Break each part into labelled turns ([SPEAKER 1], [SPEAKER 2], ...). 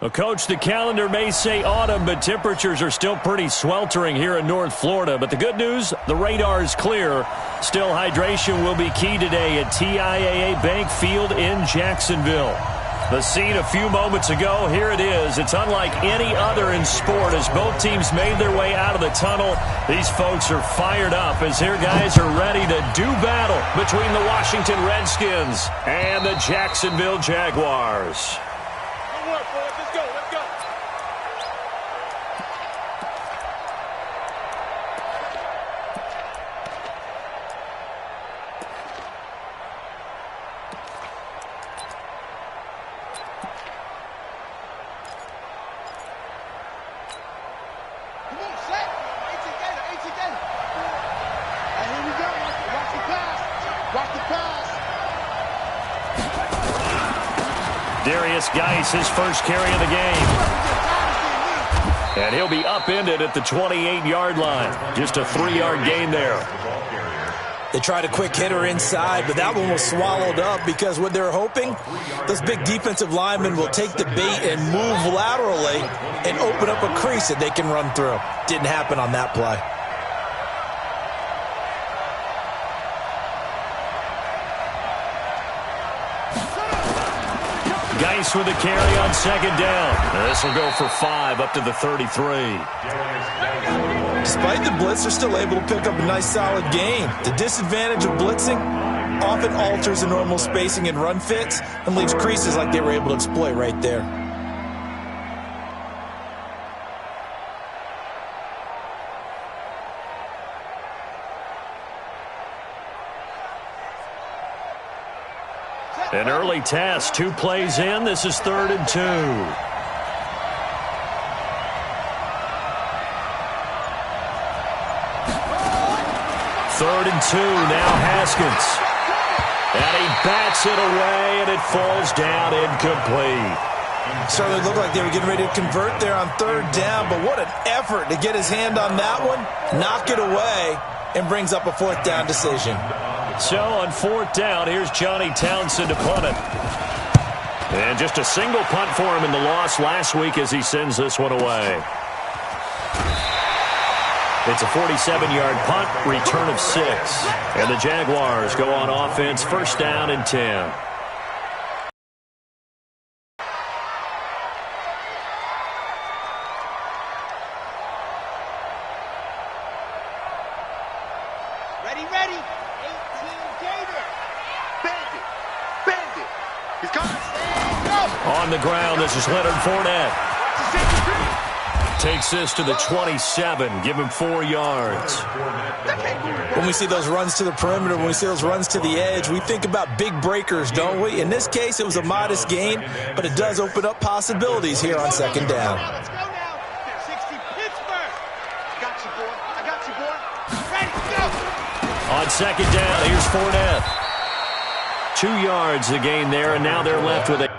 [SPEAKER 1] Well, Coach, the calendar may say autumn, but temperatures are still pretty sweltering here in North Florida. But the good news, the radar is clear. Still, hydration will be key today at TIAA Bank Field in Jacksonville. The scene a few moments ago, here it is. It's unlike any other in sport as both teams made their way out of the tunnel. These folks are fired up as their guys are ready to do battle between the Washington Redskins and the Jacksonville Jaguars.
[SPEAKER 2] Good work, boys. Let's go. Let's go. Come on, set. 18 gainer, 18 gainer. And here we go. Watch the pass. Watch the pass.
[SPEAKER 1] Darius Geis, his first carry of the game. And he'll be upended at the 28-yard line. Just a 3-yard gain there.
[SPEAKER 3] They tried a quick hitter inside, but that one was swallowed up because what they're hoping, those big defensive linemen will take the bait and move laterally and open up a crease that they can run through. Didn't happen on that play.
[SPEAKER 1] Geis with a carry on second down. This will go for 5 up to the 33.
[SPEAKER 3] Despite the blitz, they're still able to pick up a nice solid gain. The disadvantage of blitzing often alters the normal spacing and run fits and leaves creases like they were able to exploit right there.
[SPEAKER 1] An early test, 2 plays in. This is 3rd and 2. 3rd and 2, now Haskins. And he bats it away, and it falls down incomplete.
[SPEAKER 3] Certainly looked like they were getting ready to convert there on 3rd down, but what an effort to get his hand on that one, knock it away, and brings up a 4th down decision.
[SPEAKER 1] So on 4th down, here's Johnny Townsend to punt it. And just a single punt for him in the loss last week as he sends this one away. It's a 47-yard punt, return of 6. And the Jaguars go on offense, 1st down and 10.
[SPEAKER 2] Ready, ready. 18 gainer. Bend it. Bend it. He's coming. Stand up.
[SPEAKER 1] On the ground, this is Leonard Fournette. Takes this to the 27. Give him 4 yards.
[SPEAKER 3] When we see those runs to the perimeter, when we see those runs to the edge, we think about big breakers, don't we? In this case, it was a modest gain, but it does open up possibilities here on 2nd down.
[SPEAKER 2] Let's go now. 60 Pittsburgh. Got you, boy. I got you, boy. Ready, go.
[SPEAKER 1] On 2nd down, here's Fournette. 2 yards the gain there, and now they're left with a...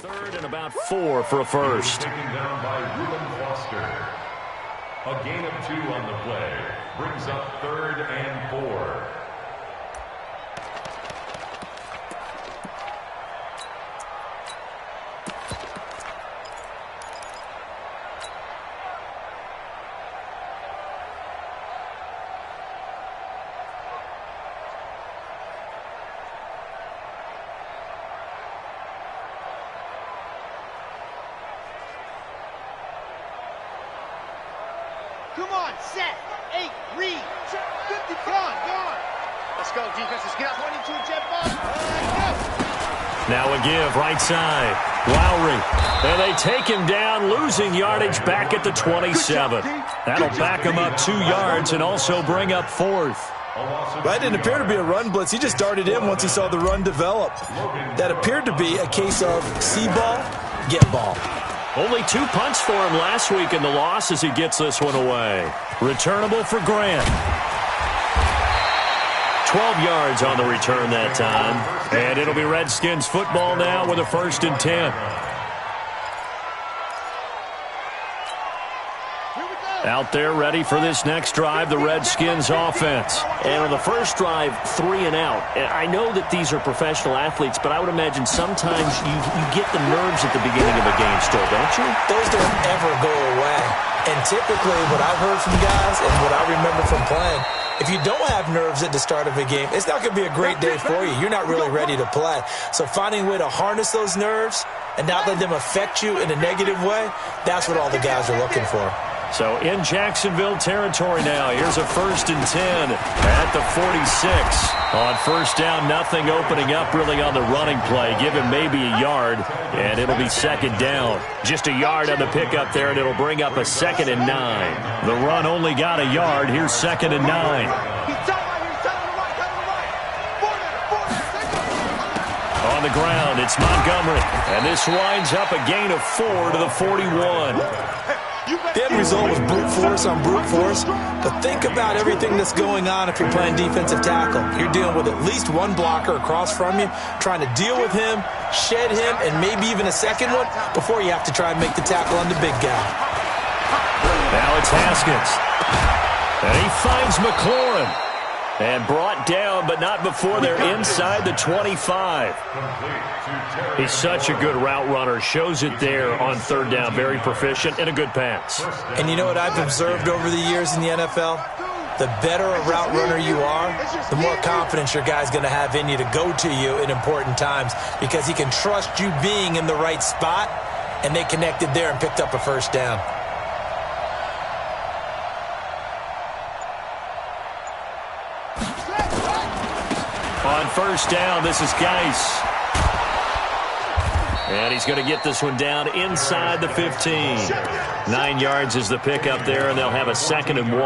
[SPEAKER 1] Third and about 4 for a first.
[SPEAKER 4] Taken down by Reuben Foster. A gain of 2 on the play. Brings up 3rd and 4.
[SPEAKER 2] Come on, set. 8, read. 50, gone. Let's go, defense. Let's get out 22, jet ball.
[SPEAKER 1] Now a give, right side. Lowry. And they take him down, losing yardage back at the 27. That'll back him up 2 yards and also bring up 4th.
[SPEAKER 3] That didn't appear to be a run blitz. He just darted in once he saw the run develop. That appeared to be a case of see ball, get ball.
[SPEAKER 1] Only 2 punts for him last week in the loss as he gets this one away. Returnable for Grant. 12 yards on the return that time. And it'll be Redskins football now with a 1st and 10. Out there ready for this next drive, the Redskins offense.
[SPEAKER 5] And on the first drive, 3 and out. I know that these are professional athletes, but I would imagine sometimes you get the nerves at the beginning of a game still, don't you?
[SPEAKER 3] Those don't ever go away. And typically what I've heard from guys and what I remember from playing, if you don't have nerves at the start of a game, it's not going to be a great day for you. You're not really ready to play. So finding a way to harness those nerves and not let them affect you in a negative way, that's what all the guys are looking for.
[SPEAKER 1] So in Jacksonville territory now. Here's a 1st and 10 at the 46. On 1st down, nothing opening up really on the running play. Give him maybe a yard, and it'll be 2nd down. Just a yard on the pickup there, and it'll bring up a 2nd and 9. The run only got a yard. Here's 2nd and 9. On the ground, it's Montgomery. And this winds up a gain of 4 to the 41.
[SPEAKER 3] The end result was brute force on brute force, but think about everything that's going on if you're playing defensive tackle. You're dealing with at least one blocker across from you, trying to deal with him, shed him, and maybe even a second one before you have to try and make the tackle on the big guy.
[SPEAKER 1] Now it's Haskins. And he finds McLaurin. And brought down, but not before they're inside the 25. He's such a good route runner. Shows it there on 3rd down. Very proficient and a good pass.
[SPEAKER 3] And you know what I've observed over the years in the NFL? The better a route runner you are, the more confidence your guy's going to have in you to go to you in important times because he can trust you being in the right spot, and they connected there and picked up a 1st down.
[SPEAKER 1] On 1st down, this is Geis. And he's going to get this one down inside the 15. 9 yards is the pickup there, and they'll have a 2nd and 1.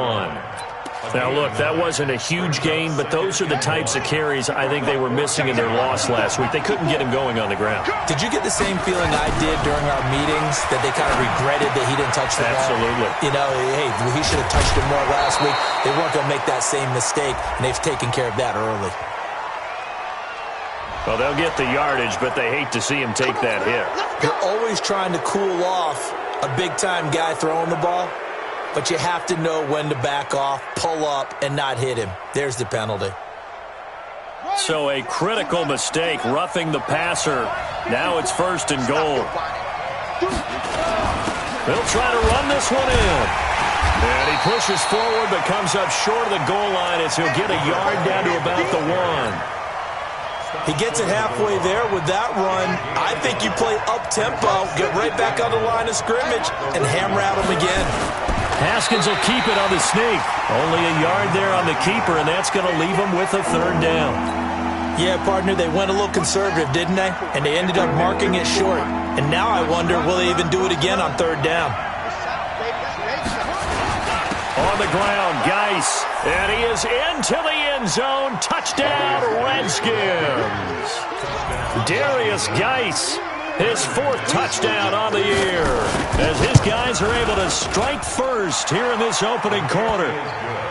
[SPEAKER 1] Now, look, that wasn't a huge gain, but those are the types of carries I think they were missing in their loss last week. They couldn't get him going on the ground.
[SPEAKER 3] Did you get the same feeling I did during our meetings, that they kind of regretted that he didn't touch the ball?
[SPEAKER 1] Absolutely.
[SPEAKER 3] You know, hey, he should have touched it more last week. They weren't going to make that same mistake, and they've taken care of that early.
[SPEAKER 1] Well, they'll get the yardage, but they hate to see him take that hit.
[SPEAKER 3] You're always trying to cool off a big-time guy throwing the ball, but you have to know when to back off, pull up, and not hit him. There's the penalty.
[SPEAKER 1] So a critical mistake, roughing the passer. Now it's 1st and goal. They'll try to run this one in. And he pushes forward but comes up short of the goal line as he'll get a yard down to about the 1.
[SPEAKER 3] He gets it halfway there with that run. I think you play up-tempo, get right back on the line of scrimmage, and hammer at him again.
[SPEAKER 1] Haskins will keep it on the sneak. Only a yard there on the keeper, and that's going to leave him with a 3rd down.
[SPEAKER 3] Yeah, partner, they went a little conservative, didn't they? And they ended up marking it short. And now I wonder, will they even do it again on 3rd down?
[SPEAKER 1] On the ground, Geis. And he is into the end zone. Touchdown, Redskins. Darius Geis, his 4th touchdown on the year, as his guys are able to strike first here in this opening quarter.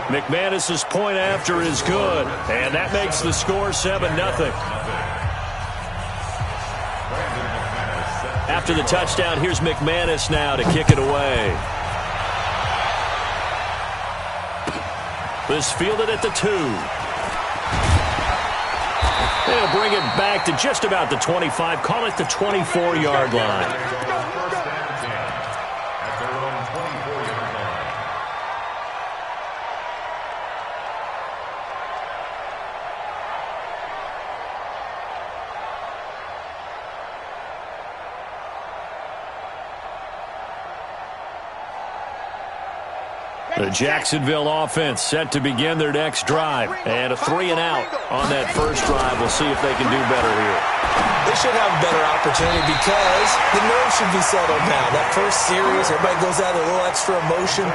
[SPEAKER 1] McManus's point after is good, and that makes the score 7-0. After the touchdown, here's McManus now to kick it away. This fielded at the 2. They'll bring it back to just about the 25. Call it the 24-yard line. The Jacksonville offense set to begin their next drive. And a 3 and out on that first drive. We'll see if they can do better here.
[SPEAKER 3] They should have a better opportunity because the nerves should be settled now. That first series, everybody goes out with a little extra emotion.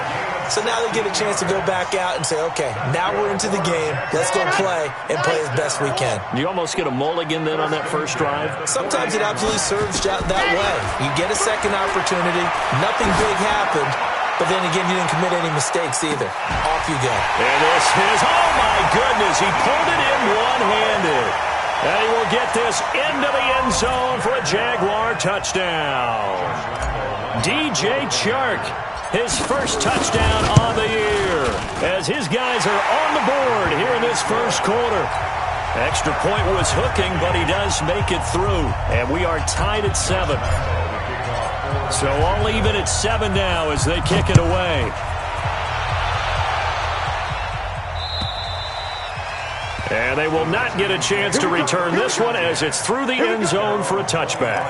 [SPEAKER 3] So now they get a chance to go back out and say, okay, now we're into the game. Let's go play and play as best we can.
[SPEAKER 5] You almost get a mulligan then on that first drive?
[SPEAKER 3] Sometimes it absolutely serves that way. You get a second opportunity. Nothing big happened. But then again, you didn't commit any mistakes either. Off you go.
[SPEAKER 1] And this is, oh my goodness, he pulled it in one-handed. And he will get this into the end zone for a Jaguar touchdown. DJ Chark, his first touchdown on the year, as his guys are on the board here in this first quarter. Extra point was hooking, but he does make it through. And we are tied at 7. So all even at 7 now as they kick it away. And they will not get a chance to return this one as it's through the end zone for a touchback.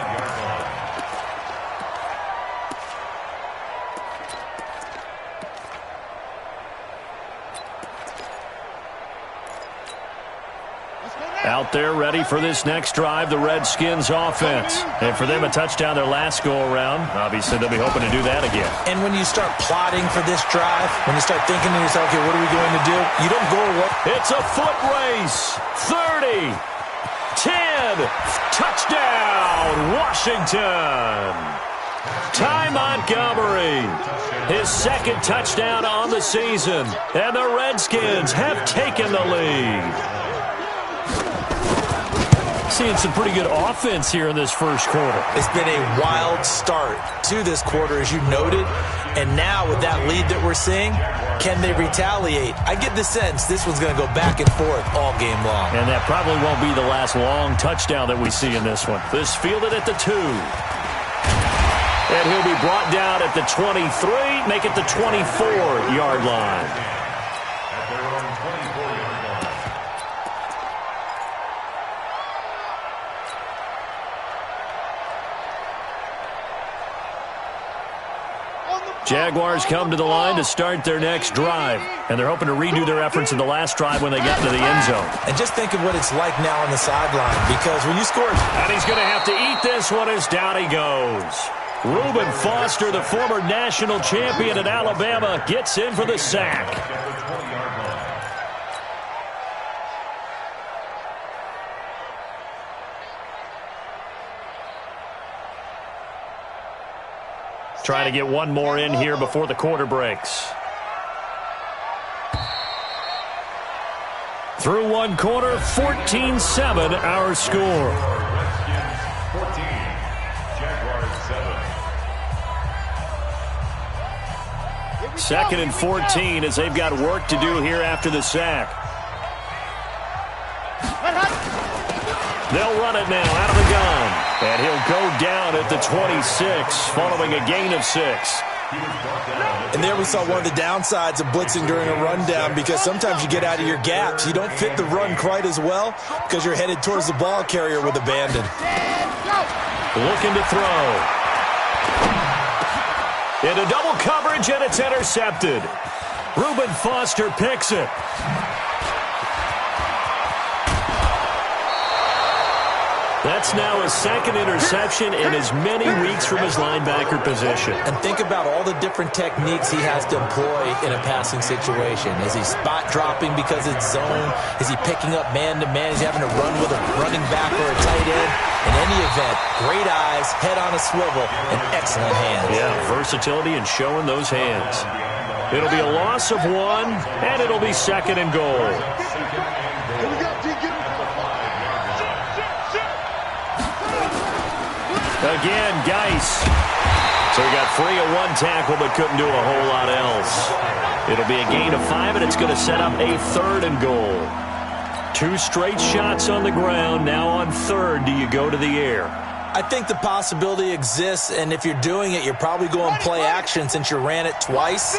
[SPEAKER 1] Out there ready for this next drive, the Redskins offense. And for them, a touchdown their last go-around. Obviously, they'll be hoping to do that again.
[SPEAKER 3] And when you start plotting for this drive, when you start thinking to yourself, okay, what are we going to do? You don't go away.
[SPEAKER 1] It's a foot race. 30, 10, touchdown, Washington. Ty Montgomery, his second touchdown on the season. And the Redskins have taken the lead. Seeing some pretty good offense here in this first quarter.
[SPEAKER 3] It's been a wild start to this quarter, as you noted. And now with that lead that we're seeing, can they retaliate? I get the sense this one's going to go back and forth all game long.
[SPEAKER 1] And that probably won't be the last long touchdown that we see in this one. This fielded at the 2. And he'll be brought down at the 23, make it the 24-yard line. Jaguars come to the line to start their next drive. And they're hoping to redo their efforts in the last drive when they got into the end zone.
[SPEAKER 3] And just think of what it's like now on the sideline, because when you score...
[SPEAKER 1] And he's going to have to eat this one as down he goes. Reuben Foster, the former national champion at Alabama, gets in for the sack. Trying to get one more in here before the quarter breaks. Through one quarter, 14-7 our score.
[SPEAKER 4] 14, Jaguars 7.
[SPEAKER 1] Second and 14 as they've got work to do here after the sack. They'll run it now out of the gun. And he'll go down at the 26 following a gain of 6.
[SPEAKER 3] And there we saw one of the downsides of blitzing during a rundown, because sometimes you get out of your gaps. You don't fit the run quite as well because you're headed towards the ball carrier with abandon.
[SPEAKER 1] Looking to throw. Into double coverage, and it's intercepted. Reuben Foster picks it. That's now his second interception in as many weeks from his linebacker position.
[SPEAKER 3] And think about all the different techniques he has to employ in a passing situation. Is he spot dropping because it's zone? Is he picking up man-to-man? Is he having to run with a running back or a tight end? In any event, great eyes, head on a swivel, and excellent hands.
[SPEAKER 1] Yeah, versatility and showing those hands. It'll be a loss of 1, and it'll be second and goal. Again, Geis. So he got free of one tackle but couldn't do a whole lot else. It'll be a gain of 5, and it's going to set up a third and goal. 2 straight shots on the ground. Now on third, do you go to the air?
[SPEAKER 3] I think the possibility exists, and if you're doing it, you're probably going play action since you ran it twice.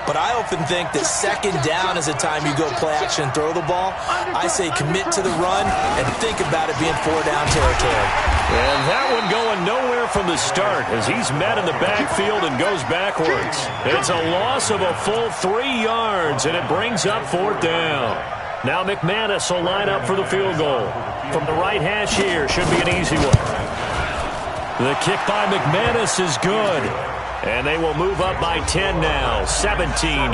[SPEAKER 3] But I often think that second down is the time you go play action and throw the ball. I say commit to the run and think about it being 4-down territory.
[SPEAKER 1] And that one going nowhere from the start as he's met in the backfield and goes backwards. It's a loss of a full 3 yards, and it brings up 4th down. Now McManus will line up for the field goal. from the right hash here. Should be an easy one. The kick by McManus is good. And they will move up by 10 now, 17-7.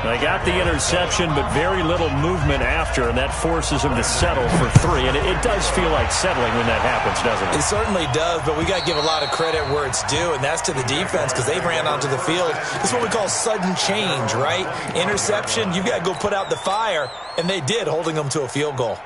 [SPEAKER 1] They got the interception, but very little movement after, and that forces them to settle for 3. And it does feel like settling when that happens, doesn't it?
[SPEAKER 3] It certainly does, but we got to give a lot of credit where it's due, and that's to the defense because they ran onto the field. This is what we call sudden change, right? Interception, you got to go put out the fire, and they did, holding them to a field goal.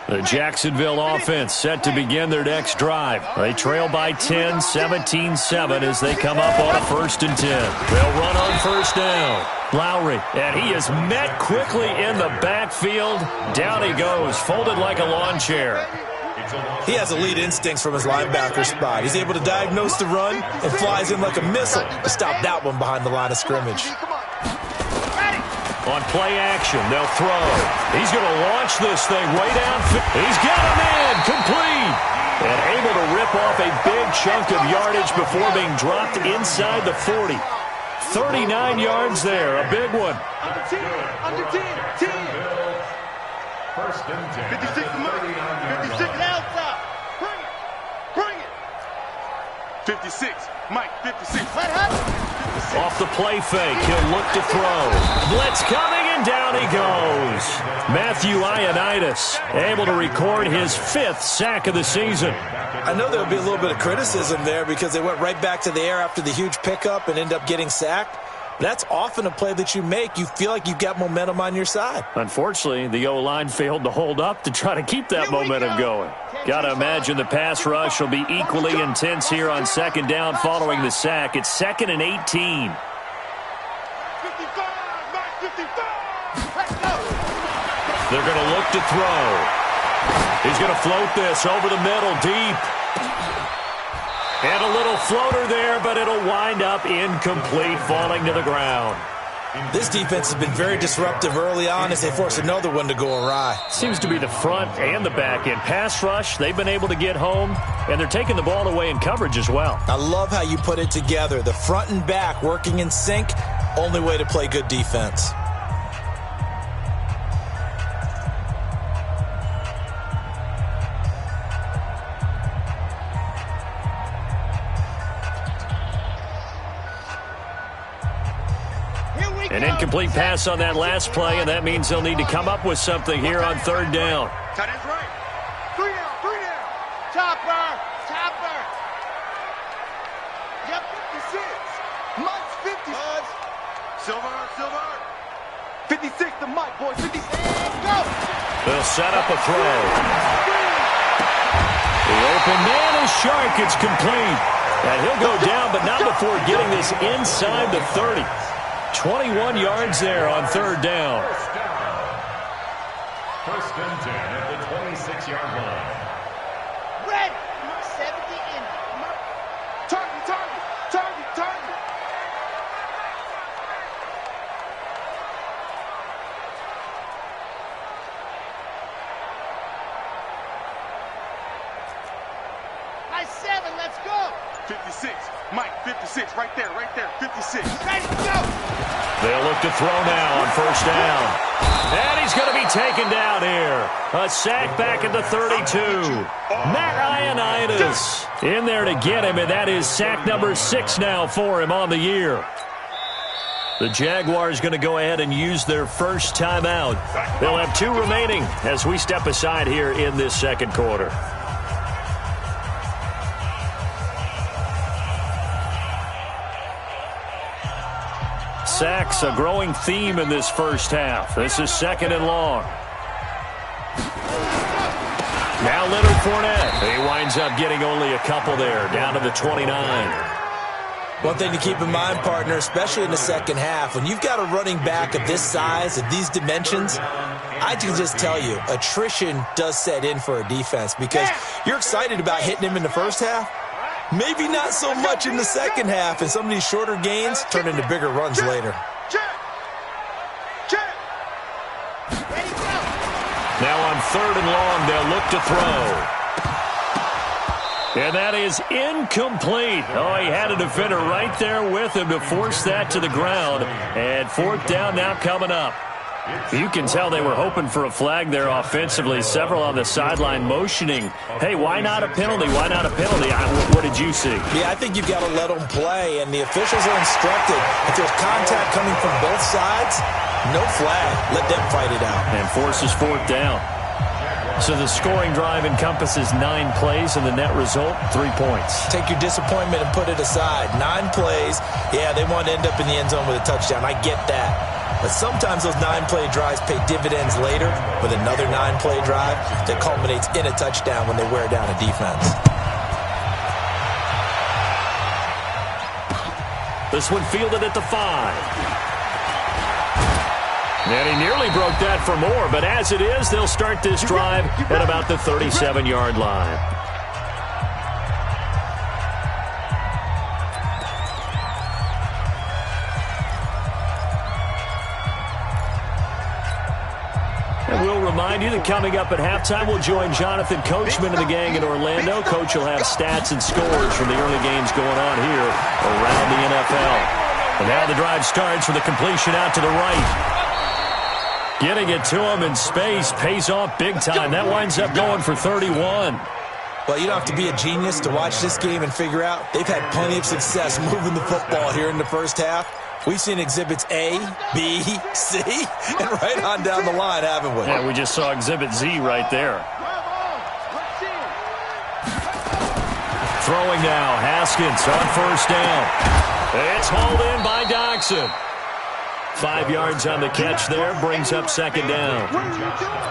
[SPEAKER 1] The Jacksonville offense set to begin their next drive. They trail by 10, 17-7 as they come up on a 1st and 10. They'll run on 1st down. Lowry, and he is met quickly in the backfield. Down he goes, folded like a lawn chair.
[SPEAKER 3] He has elite instincts from his linebacker spot. He's able to diagnose the run and flies in like a missile to stop that one behind the line of scrimmage.
[SPEAKER 1] On play action, they'll throw. He's going to launch this thing way down. He's got him in, complete. And able to rip off a big chunk of yardage before being dropped inside the 40. 39 yards there, a big one.
[SPEAKER 2] Under 10, 10.
[SPEAKER 4] 1st and 10.
[SPEAKER 2] 56 money, 56 outside. Bring it. 56, Mike, 56. What happened?
[SPEAKER 1] Off the play fake, he'll look to throw. Blitz coming, and down he goes. Matthew Ioannidis able to record his 5th sack of the season.
[SPEAKER 3] I know there'll be a little bit of criticism there because they went right back to the air after the huge pickup and end up getting sacked. That's often a play that you make. You feel like you've got momentum on your side.
[SPEAKER 1] Unfortunately, the O-line failed to hold up to try to keep that momentum going. Got to imagine the pass rush will be equally intense here on 2nd down following the sack. It's 2nd and 18.
[SPEAKER 2] 55, Mike, 55. Let's go.
[SPEAKER 1] They're going to look to throw. He's going to float this over the middle, deep. And a little floater there, but it'll wind up incomplete, falling to the ground.
[SPEAKER 3] This defense has been very disruptive early on as they force another one to go awry.
[SPEAKER 1] Seems to be the front and the back end. Pass rush, they've been able to get home, and they're taking the ball away in coverage as well.
[SPEAKER 3] I love how you put it together. The front and back working in sync, only way to play good defense.
[SPEAKER 1] An incomplete pass on that last play, and that means they'll need to come up with something here on 3rd down.
[SPEAKER 2] Tight end's right. 3 down, 3 down. Chopper. Yep, 56. Mike's 50. Silver. 56 to Mike, boys. 56. Go.
[SPEAKER 1] They'll set up a throw. The open man is Shark. It's complete. And he'll go down, but not before getting this inside the 30. 21 yards there on 3rd down.
[SPEAKER 4] 1st and 10 at the 26-yard line.
[SPEAKER 2] Ready. 70 in. Target. High 7, let's go. 56. Mike, 56. Right there. 56. Ready, go.
[SPEAKER 1] They'll look to throw now on 1st down. And he's going to be taken down here. A sack back at the 32. Matt Ioannidis in there to get him, and that is sack number 6 now for him on the year. The Jaguars going to go ahead and use their first timeout. They'll have 2 remaining as we step aside here in this 2nd quarter. Sacks, a growing theme in this first half. This is 2nd and long. Now Leonard Fournette. He winds up getting only a couple there, down to the 29.
[SPEAKER 3] One thing to keep in mind, partner, especially in the second half, when you've got a running back of this size, of these dimensions, I can just tell you, attrition does set in for a defense because you're excited about hitting him in the first half. Maybe not so much in the second half, and some of these shorter gains turn into bigger runs later.
[SPEAKER 2] Check. Ready, go.
[SPEAKER 1] Now on 3rd and long, they'll look to throw. And that is incomplete. Oh, he had a defender right there with him to force that to the ground. And 4th down now coming up. You can tell they were hoping for a flag there offensively. Several on the sideline motioning, hey, why not a penalty? Why not a penalty? What did you see?
[SPEAKER 3] Yeah, I think you've got to let them play, and the officials are instructed. If there's contact coming from both sides, no flag. Let them fight it out.
[SPEAKER 1] And forces 4th down. So the scoring drive encompasses 9 plays, and the net result, 3 points.
[SPEAKER 3] Take your disappointment and put it aside. 9 plays. Yeah, they want to end up in the end zone with a touchdown. I get that. But sometimes those 9-play drives pay dividends later with another 9-play drive that culminates in a touchdown when they wear down a defense.
[SPEAKER 1] This one fielded at the 5. And he nearly broke that for more, but as it is, they'll start this drive at about the 37-yard line. And we'll remind you that coming up at halftime, we'll join Jonathan Coachman and the gang in Orlando. Coach will have stats and scores from the early games going on here around the NFL. And now the drive starts with a completion out to the right. Getting it to him in space pays off big time. That winds up going for 31.
[SPEAKER 3] Well, you don't have to be a genius to watch this game and figure out they've had plenty of success moving the football here in the first half. We've seen exhibits A, B, C, and right on down the line, haven't we?
[SPEAKER 1] Yeah, we just saw exhibit Z right there. Throwing now, Haskins on 1st down. It's hauled in by Doxson. 5 yards on the catch there, brings up 2nd down.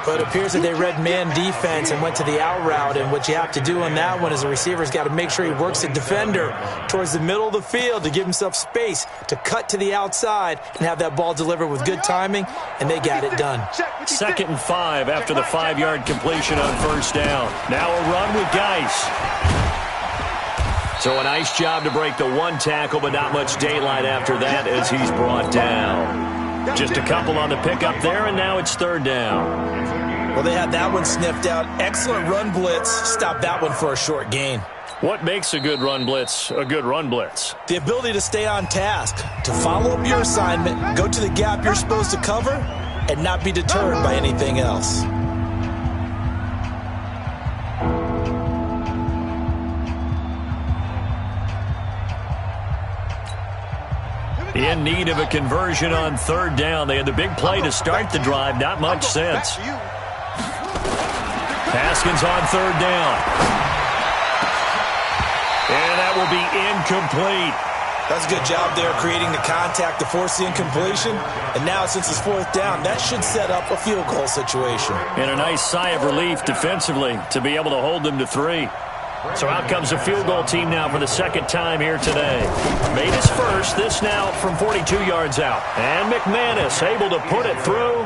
[SPEAKER 3] But it appears that they read man defense and went to the out route, and what you have to do on that one is the receiver's got to make sure he works the defender towards the middle of the field to give himself space to cut to the outside and have that ball delivered with good timing, and they got it done.
[SPEAKER 1] 2nd and 5 after the 5-yard completion on 1st down. Now a run with Geis. So a nice job to break the 1 tackle, but not much daylight after that as he's brought down. Just a couple on the pickup there, and now it's 3rd down.
[SPEAKER 3] Well, they had that one sniffed out. Excellent run blitz. Stop that one for a short gain.
[SPEAKER 1] What makes a good run blitz a good run blitz?
[SPEAKER 3] The ability to stay on task, to follow up your assignment, go to the gap you're supposed to cover, and not be deterred by anything else.
[SPEAKER 1] In need of a conversion on 3rd down. They had the big play to start the drive. Not much sense. Haskins on 3rd down. And that will be incomplete.
[SPEAKER 3] That's a good job there creating the contact to force the incompletion. And now since it's 4th down, that should set up a field goal situation.
[SPEAKER 1] And a nice sigh of relief defensively to be able to hold them to 3. So out comes a field goal team now for the 2nd time here today. Made his first, this now from 42 yards out. And McManus able to put it through.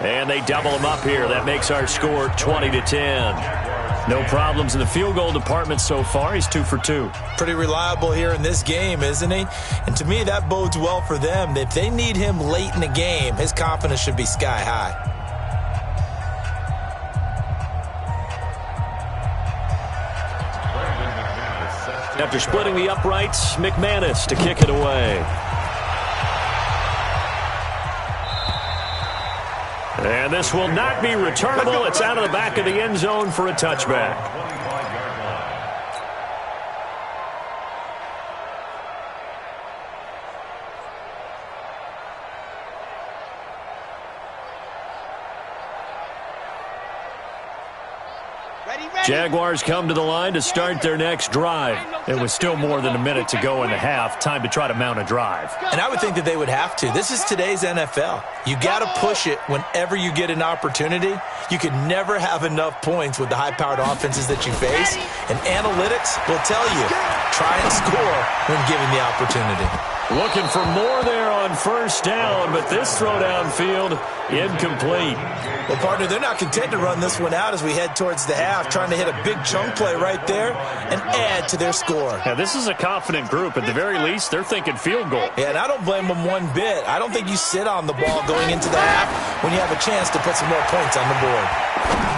[SPEAKER 1] And they double him up here. That makes our score 20-10. No problems in the field goal department so far. He's 2 for 2.
[SPEAKER 3] Pretty reliable here in this game, isn't he? And to me, that bodes well for them. If they need him late in the game, his confidence should be sky high.
[SPEAKER 1] After splitting the uprights, McManus to kick it away. And this will not be returnable. It's out of the back of the end zone for a touchback. Jaguars come to the line to start their next drive. It was still more than a minute to go in the half. Time to try to mount a drive.
[SPEAKER 3] And I would think that they would have to. This is today's NFL. You got to push it whenever you get an opportunity. You can never have enough points with the high-powered offenses that you face. And analytics will tell you, try and score when given the opportunity.
[SPEAKER 1] Looking for more there on 1st down, but this throw downfield, incomplete.
[SPEAKER 3] Well, partner, they're not content to run this one out as we head towards the half, trying to hit a big chunk play right there and add to their score.
[SPEAKER 1] Now, this is a confident group. At the very least, they're thinking field goal.
[SPEAKER 3] Yeah, and I don't blame them one bit. I don't think you sit on the ball going into the half when you have a chance to put some more points on the board.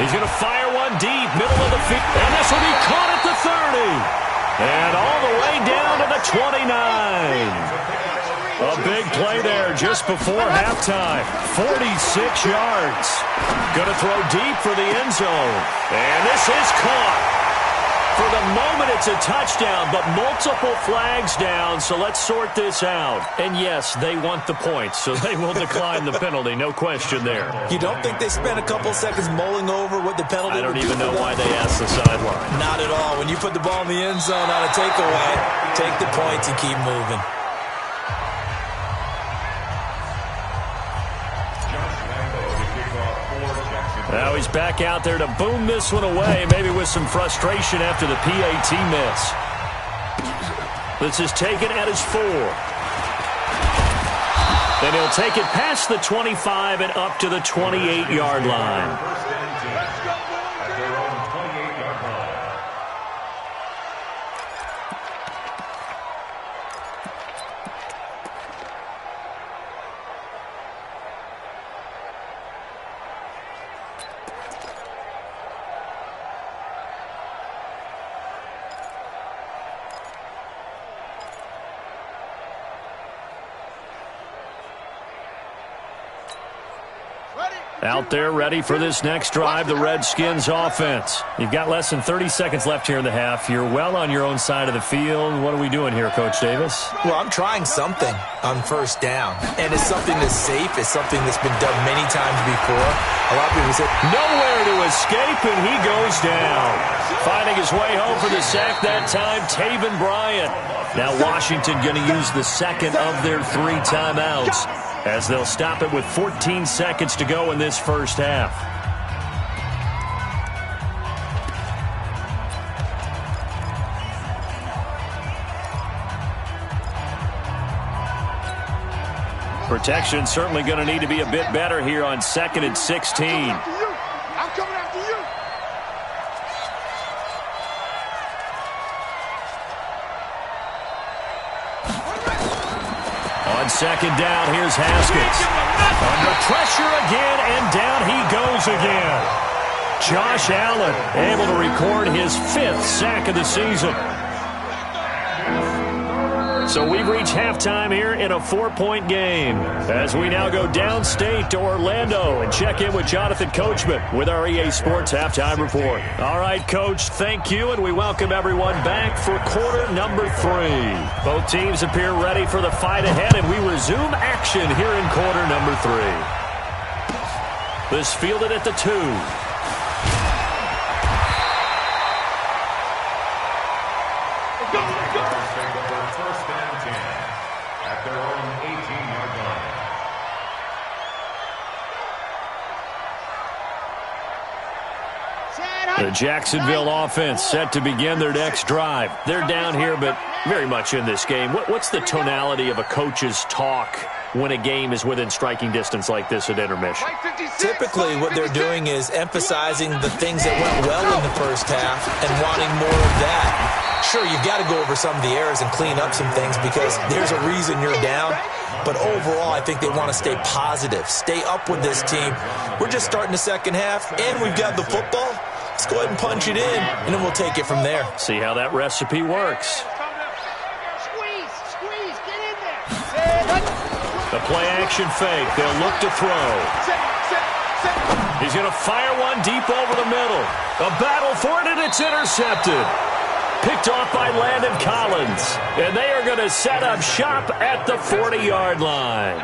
[SPEAKER 1] He's going to fire one deep, middle of the field, and this will be caught at the 30. And all the way down to the 29. A big play there just before halftime. 46 yards. Going to throw deep for the end zone. And this is caught. For the moment, it's a touchdown, but multiple flags down, so let's sort this out. And yes, they want the points, so they will decline the penalty. No question there.
[SPEAKER 3] You don't think they spent a couple seconds mulling over what the penalty
[SPEAKER 1] I don't
[SPEAKER 3] would
[SPEAKER 1] even
[SPEAKER 3] do
[SPEAKER 1] know
[SPEAKER 3] for
[SPEAKER 1] why
[SPEAKER 3] them?
[SPEAKER 1] they asked the sideline.
[SPEAKER 3] Not at all. When you put the ball in the end zone on a takeaway, take the points and keep moving.
[SPEAKER 1] Now he's back out there to boom this one away, maybe with some frustration after the PAT miss. This is taken at his 4. Then he'll take it past the 25 and up to the 28-yard line.
[SPEAKER 4] At their own 28-yard line.
[SPEAKER 1] Out there ready for this next drive, the Redskins offense. You've got less than 30 seconds left here in the half. You're well on your own side of the field. What are we doing here, Coach Davis?
[SPEAKER 3] Well, I'm trying something on first down, and it's something that's safe. It's something that's been done many times before. A lot of people say,
[SPEAKER 1] nowhere to escape, and he goes down. Finding his way home for the sack that time, Taven Bryant. Now Washington going to use the second of their 3 timeouts, as they'll stop it with 14 seconds to go in this first half. Protection certainly going to need to be a bit better here on 2nd and 16.
[SPEAKER 2] I'm coming after you.
[SPEAKER 1] On 2nd down, here's Haskins. Under pressure again, and down he goes again. Josh Allen able to record his 5th sack of the season. So we've reached halftime here in a 4-point game, as we now go downstate to Orlando and check in with Jonathan Coachman with our EA Sports Halftime Report. All right, Coach, thank you, and we welcome everyone back for quarter number 3. Both teams appear ready for the fight ahead, and we resume action here in quarter number 3. This fielded at the 2. The Jacksonville offense set to begin their next drive. They're down here, but very much in this game. What's the tonality of a coach's talk when a game is within striking distance like this at intermission?
[SPEAKER 3] typically what they're doing is emphasizing the things that went well in the first half and wanting more of that. Sure, you've got to go over some of the errors and clean up some things because there's a reason you're down. But overall, I think they want to stay positive, stay up with this team. We're just starting the second half, and we've got the football. Let's go ahead and punch it in, and then we'll take it from there.
[SPEAKER 1] See how that recipe works.
[SPEAKER 2] Squeeze, get in there.
[SPEAKER 1] The play-action fake. They'll look to throw. He's going to fire one deep over the middle. A battle for it, and it's intercepted. Picked off by Landon Collins. And they are going to set up shop at the 40-yard line.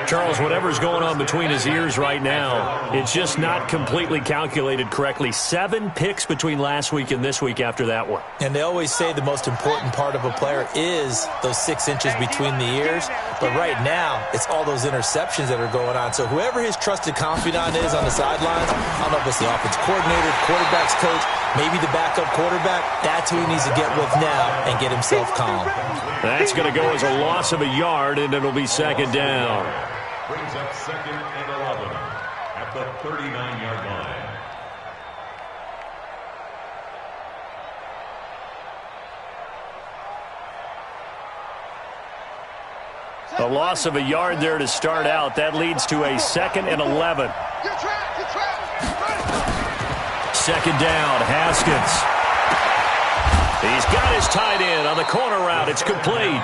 [SPEAKER 1] Charles, whatever's going on between his ears right now, it's just not completely calculated correctly. 7 picks between last week and this week after that one.
[SPEAKER 3] And they always say the most important part of a player is those 6 inches between the ears. But right now, it's all those interceptions that are going on. So whoever his trusted confidant is on the sidelines, I don't know if it's the offense coordinator, quarterback's coach, maybe the backup quarterback, that's who he needs to get with now and get himself calm.
[SPEAKER 1] That's going to go as a loss of a yard, and it'll be second down.
[SPEAKER 4] Brings up 2nd and 11 at the 39-yard line.
[SPEAKER 1] A loss of a yard there to start out. That leads to a 2nd and 11.
[SPEAKER 2] You're trapped.
[SPEAKER 1] second down. Haskins. He's got his tight end on the corner route. It's complete.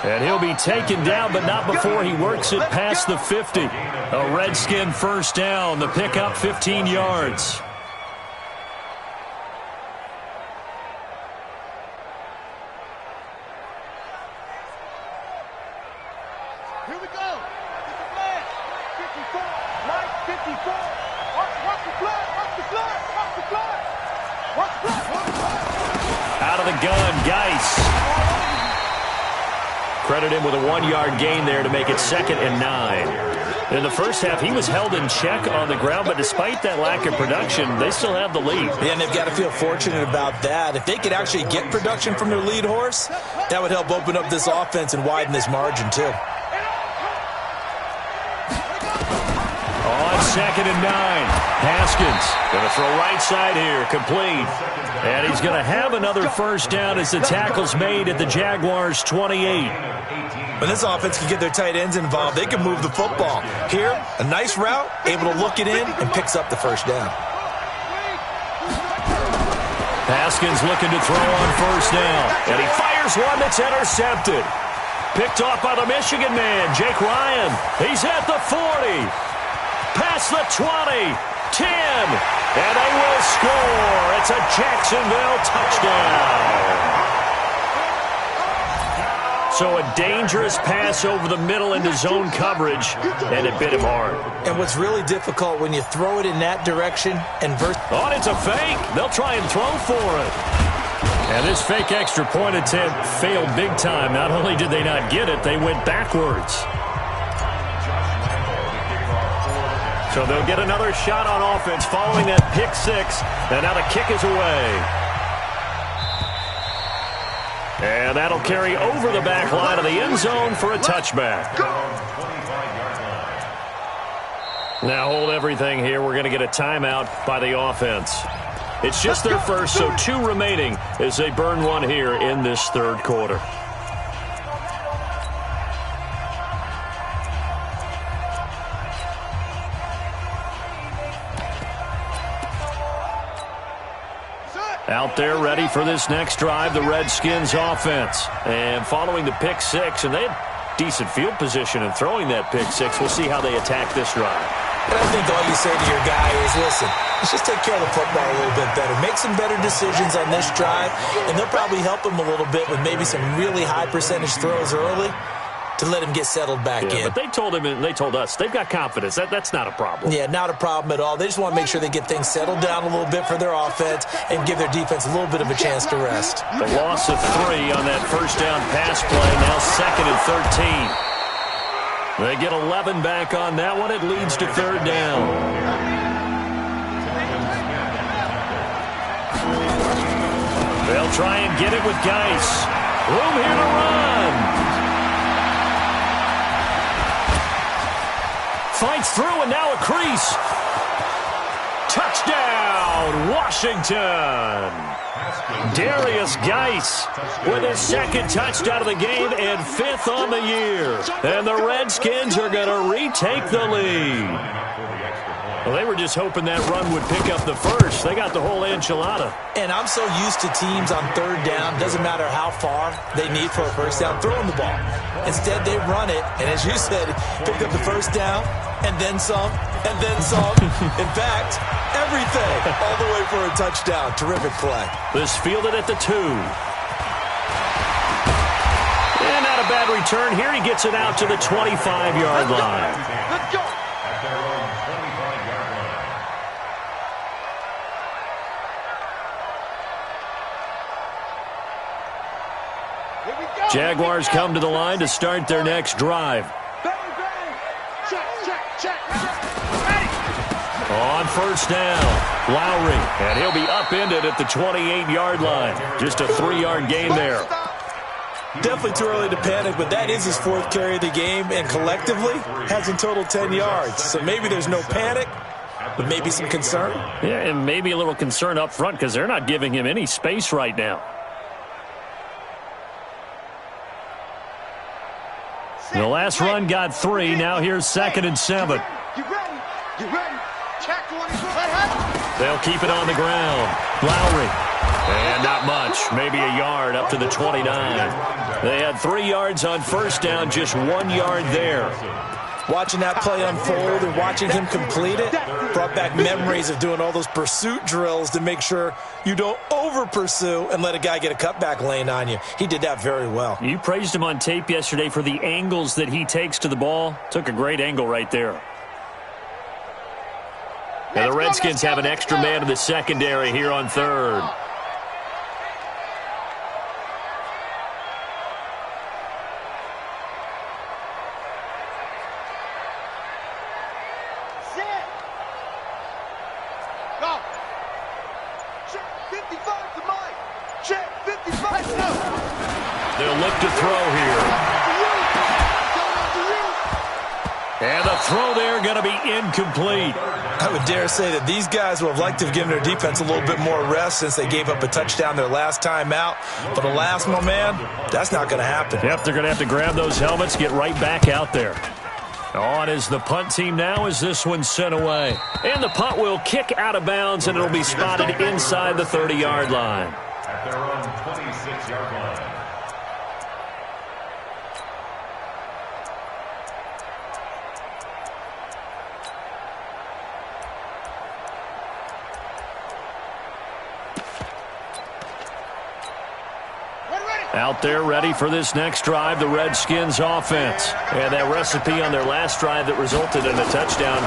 [SPEAKER 1] And he'll be taken down, but not before he works it past the 50. A Redskin first down. The pickup 15 yards.
[SPEAKER 2] Here we go. It's the flag. 54. Right, 54. Watch the flag. Watch the flag. Watch the flag. Watch the flag.
[SPEAKER 1] Out of the gun, Geis. Credit him with a 1-yard gain there to make it 2nd and 9. In the first half, he was held in check on the ground, but despite that lack of production, they still have the lead.
[SPEAKER 3] Yeah, and they've got to feel fortunate about that. If they could actually get production from their lead horse, that would help open up this offense and widen this margin, too.
[SPEAKER 1] On 2nd and 9, Haskins going to throw right side here, complete. And he's going to have another first down as the tackle's made at the Jaguars' 28.
[SPEAKER 3] When this offense can get their tight ends involved, they can move the football. Here, a nice route, able to look it in, and picks up the first down.
[SPEAKER 1] Haskins looking to throw on first down. And he fires one that's intercepted. Picked off by the Michigan man, Jake Ryan. He's at the 40. Past the 20. 10. And they will score. It's a Jacksonville touchdown. So a dangerous pass over the middle into zone coverage, and it bit him hard.
[SPEAKER 3] And what's really difficult when you throw it in that direction and
[SPEAKER 1] oh, it's a fake. They'll try and throw for it. And this fake extra point attempt failed big time. Not only did they not get it, they went backwards. So they'll get another shot on offense following that pick six. And now the kick is away. And that'll carry over the back line of the end zone for a touchback. Now hold everything here. We're going to get a timeout by the offense. It's just their first, so 2 remaining as they burn one here in this third quarter. Out there ready for this next drive, the Redskins offense. And following the pick six, and they had decent field position in throwing that pick six. We'll see how they attack this drive.
[SPEAKER 3] And I think all you say to your guy is, listen, let's just take care of the football a little bit better. Make some better decisions on this drive, and they'll probably help him a little bit with maybe some really high percentage throws early to let him get settled back in.
[SPEAKER 1] But they told him and they told us they've got confidence. That's not a problem.
[SPEAKER 3] Yeah, not a problem at all. They just want to make sure they get things settled down a little bit for their offense and give their defense a little bit of a chance to rest.
[SPEAKER 1] The loss of 3 on that first down pass play. Now 2nd and 13. They get 11 back on that one. It leads to 3rd down. They'll try and get it with Geis. Room here to run. Fights through, and now a crease. Touchdown, Washington. Darius Geis with his 2nd touchdown of the game and 5th on the year. And the Redskins are going to retake the lead. Well, they were just hoping that run would pick up the first. They got the whole enchilada.
[SPEAKER 3] And I'm so used to teams on 3rd down, doesn't matter how far they need for a first down, throwing the ball. Instead, they run it, and as you said, picked up the first down, and then some, and then some. In fact, everything, all the way for a touchdown. Terrific play.
[SPEAKER 1] This fielded at the 2. And not a bad return here. He gets it out to the 25-yard line.
[SPEAKER 2] Let's go.
[SPEAKER 1] Jaguars come to the line to start their next drive. On first down, Lowry, and he'll be upended at the 28-yard line. Just a 3-yard gain there.
[SPEAKER 3] Definitely too early to panic, but that is his 4th carry of the game, and collectively has in total 10 yards. So maybe there's no panic, but maybe some concern.
[SPEAKER 1] Yeah, and maybe a little concern up front because they're not giving him any space right now. The last run got 3. Now here's 2nd and 7.
[SPEAKER 2] You ready? You ready? Check 1.
[SPEAKER 1] They'll keep it on the ground. Lowry. And not much. Maybe a yard up to the 29. They had 3 yards on first down, just 1 yard there.
[SPEAKER 3] Watching that play unfold and watching him complete it brought back memories of doing all those pursuit drills to make sure you don't over-pursue and let a guy get a cutback lane on you. He did that very well.
[SPEAKER 1] You praised him on tape yesterday for the angles that he takes to the ball. Took a great angle right there. Now the Redskins have an extra man in the secondary here on third. They'll look to throw here. And the throw there going to be incomplete.
[SPEAKER 3] I would dare say that these guys would have liked to have given their defense a little bit more rest since they gave up a touchdown their last time out. But alas, my man, that's not going to happen.
[SPEAKER 1] Yep, they're going to have to grab those helmets, get right back out there. On is the punt team now as this one's sent away. And the punt will kick out of bounds, and it'll be spotted inside the 30-yard line.
[SPEAKER 4] At their own 26-yard line.
[SPEAKER 1] Out there ready for this next drive, the Redskins offense. And that recipe on their last drive that resulted in a touchdown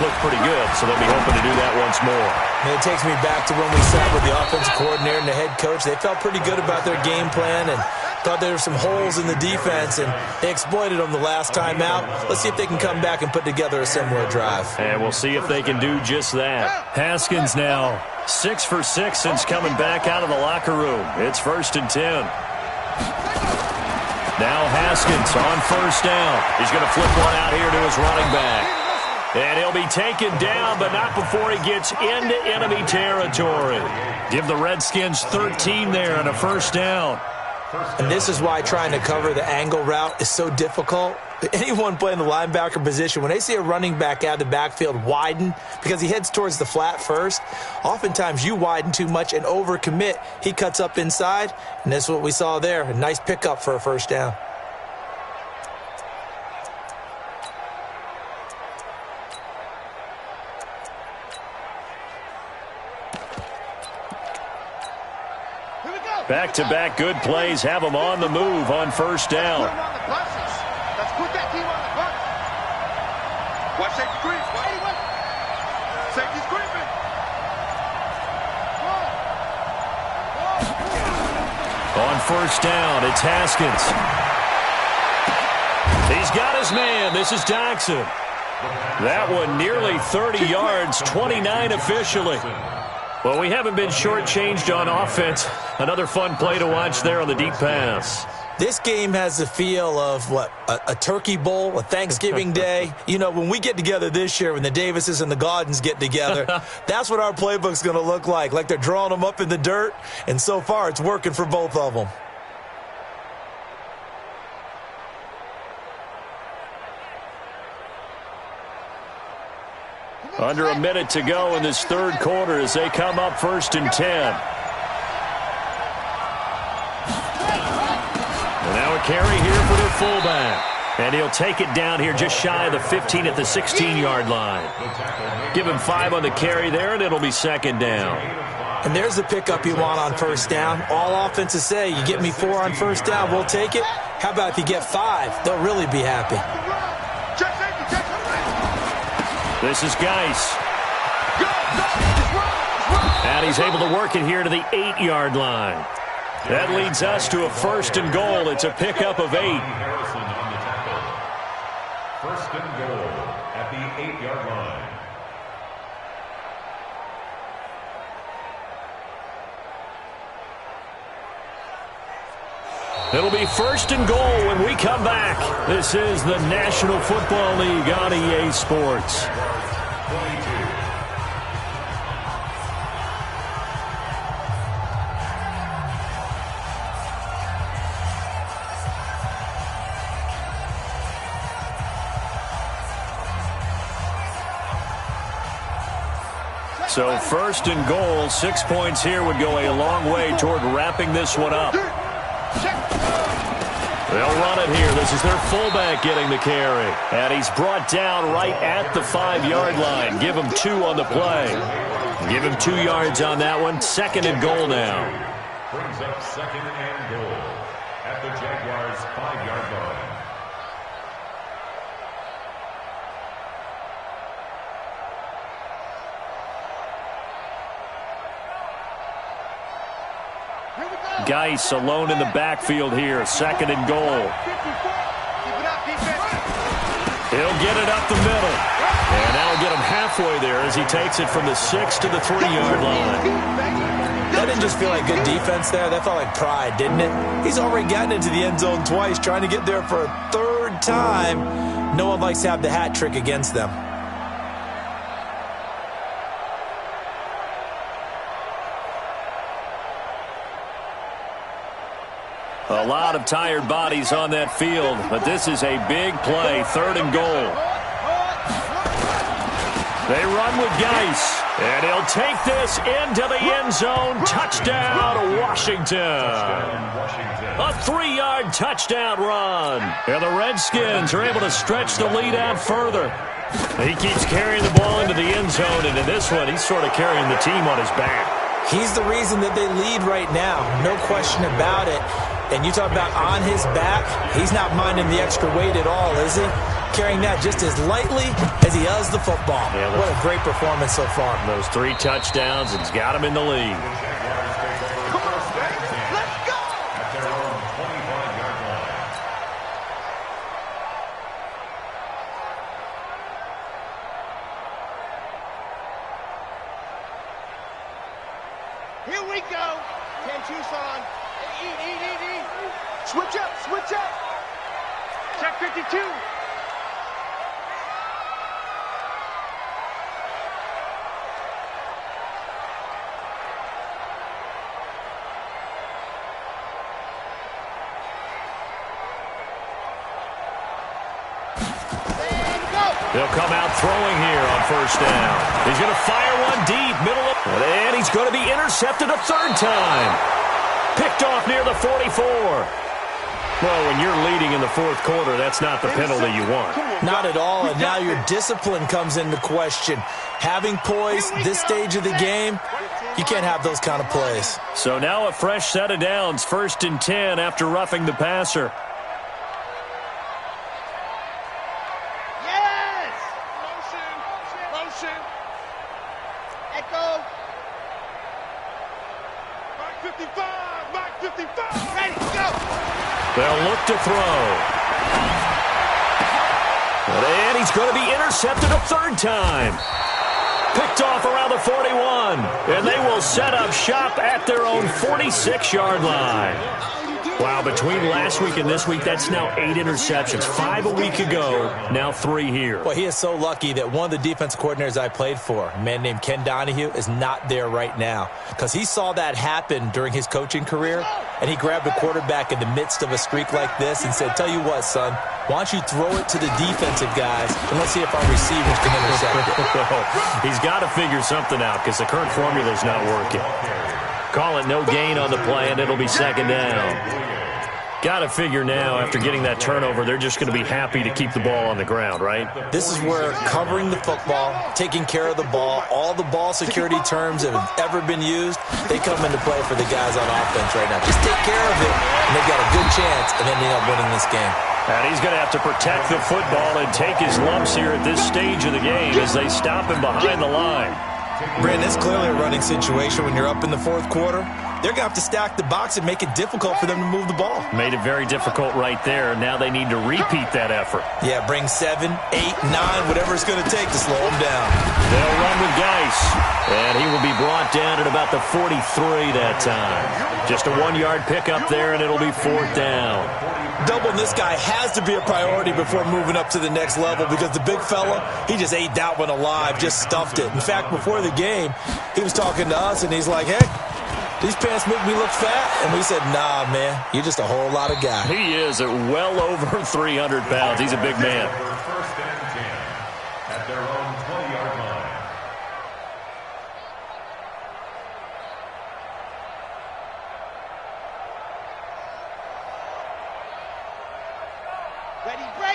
[SPEAKER 1] looked pretty good, so they'll be hoping to do that once more.
[SPEAKER 3] And it takes me back to when we sat with the offensive coordinator and the head coach. They felt pretty good about their game plan and thought there were some holes in the defense, and they exploited them the last time out. Let's see if they can come back and put together a similar drive.
[SPEAKER 1] And we'll see if they can do just that. Haskins now 6 for 6 since coming back out of the locker room. It's 1st and 10. Now Haskins on first down. He's going to flip one out here to his running back. And he'll be taken down, but not before he gets into enemy territory. Give the Redskins 13 there and a first down.
[SPEAKER 3] And this is why trying to cover the angle route is so difficult. Anyone playing the linebacker position, when they see a running back out of the backfield widen because he heads towards the flat first, oftentimes you widen too much and overcommit. He cuts up inside, and that's what we saw there. A nice pickup for a first down.
[SPEAKER 1] Back-to-back good plays have them on the move on first down.
[SPEAKER 2] Let's put that team on the bus. Watch safety creep. Safety's creeping.
[SPEAKER 1] On first down, it's Haskins. He's got his man. This is Jackson. That one nearly 30 yards, 29 officially. Well, we haven't been shortchanged on offense. Another fun play to watch there on the deep pass.
[SPEAKER 3] This game has the feel of, a turkey bowl, a Thanksgiving day. You know, when we get together this year, when the Davises and the Gaudens get together, that's what our playbook's going to look like they're drawing them up in the dirt, and so far it's working for both of them.
[SPEAKER 1] Under a minute to go in this third quarter as they come up 1st and 10. And now a carry here for their fullback. And he'll take it down here just shy of the 15 at the 16-yard line. Give him 5 on the carry there, and it'll be 2nd down.
[SPEAKER 3] And there's the pickup you want on first down. All offenses say, you get me 4 on first down, we'll take it. How about if you get 5? They'll really be happy.
[SPEAKER 1] This is Geis. And he's able to work it here to the 8-yard line. That leads us to a 1st and goal. It's a pickup of 8.
[SPEAKER 4] Harrison on the tackle. 1st and goal at the 8-yard line.
[SPEAKER 1] It'll be 1st and goal when we come back. This is the National Football League on EA Sports. So first and goal, 6 points here would go a long way toward wrapping this one up. They'll run it here. This is their fullback getting the carry. And he's brought down right at the 5-yard line. Give him 2 on the play. Give him 2 yards on that one. Second and goal now.
[SPEAKER 4] Brings up second and goal at the Jaguars' 5-yard line.
[SPEAKER 1] Geis alone in the backfield here. Second and goal. He'll get it up the middle. And that'll get him halfway there as he takes it from the 6 to the 3-yard line.
[SPEAKER 3] That didn't just feel like good defense there. That felt like pride, didn't it? He's already gotten into the end zone twice, trying to get there for a third time. No one likes to have the hat trick against them.
[SPEAKER 1] A lot of tired bodies on that field, but this is a big play, third and goal. They run with Geis, and he'll take this into the end zone. Touchdown, Washington. A 3-yard touchdown run. And the Redskins are able to stretch the lead out further. He keeps carrying the ball into the end zone, and in this one, he's sort of carrying the team on his back.
[SPEAKER 3] He's the reason that they lead right now, no question about it. And you talk about on his back, he's not minding the extra weight at all, is he? Carrying that just as lightly as he does the football. Yeah, what a great performance so far.
[SPEAKER 1] Those 3 touchdowns, it's got him in the lead.
[SPEAKER 2] Come on, baby. Let's go!
[SPEAKER 4] At their own 25-yard line.
[SPEAKER 2] Here we go. 10 Tucson. Eat. Switch up. Check 52.
[SPEAKER 1] They'll come out throwing here on first down. He's going to fire one deep, middle of, and he's going to be intercepted a third time. Picked off near the 44. Well, when you're leading in the fourth quarter, that's not the penalty you want.
[SPEAKER 3] Not at all, and now your discipline comes into question. Having poise this stage of the game, you can't have those kind of plays.
[SPEAKER 1] So now a fresh set of downs, first and 10 after roughing the passer.
[SPEAKER 2] Yes! Motion. Echo. Mark 55. Ready, go!
[SPEAKER 1] They'll look to throw. And he's going to be intercepted a third time. Picked off around the 41. And they will set up shop at their own 46-yard line. Wow, between last week and this week, that's now 8 interceptions. 5 a week ago, now 3 here.
[SPEAKER 3] Well, he is so lucky that one of the defense coordinators I played for, a man named Ken Donahue, is not there right now. Because he saw that happen during his coaching career, and he grabbed a quarterback in the midst of a streak like this and said, tell you what, son, why don't you throw it to the defensive guys, and let's see if our receivers can intercept it.
[SPEAKER 1] He's got to figure something out because the current formula is not working. Call it no gain on the play, and it'll be second down. Got to figure now, after getting that turnover, they're just going to be happy to keep the ball on the ground, right?
[SPEAKER 3] This is where covering the football, taking care of the ball, all the ball security terms that have ever been used, they come into play for the guys on offense right now. Just take care of it, and they've got a good chance of ending up winning this game.
[SPEAKER 1] And he's going to have to protect the football and take his lumps here at this stage of the game as they stop him behind the line.
[SPEAKER 3] Brandon, it's clearly a running situation when you're up in the fourth quarter. They're going to have to stack the box and make it difficult for them to move the ball.
[SPEAKER 1] Made it very difficult right there. Now they need to repeat that effort.
[SPEAKER 3] Yeah, bring 7, 8, 9, whatever it's going to take to slow them down.
[SPEAKER 1] They'll run with Geis. And he will be brought down at about the 43 that time. Just a 1-yard pickup there, and it'll be fourth down.
[SPEAKER 3] Doubling this guy has to be a priority before moving up to the next level because the big fella, he just ate that one alive, just stuffed it. In fact, before the game, he was talking to us, and he's like, hey, these pants make me look fat. And we said, nah, man, you're just a whole lot of guy.
[SPEAKER 1] He is at well over 300 pounds. He's a big man.
[SPEAKER 4] First and 10 at their own 20-yard line.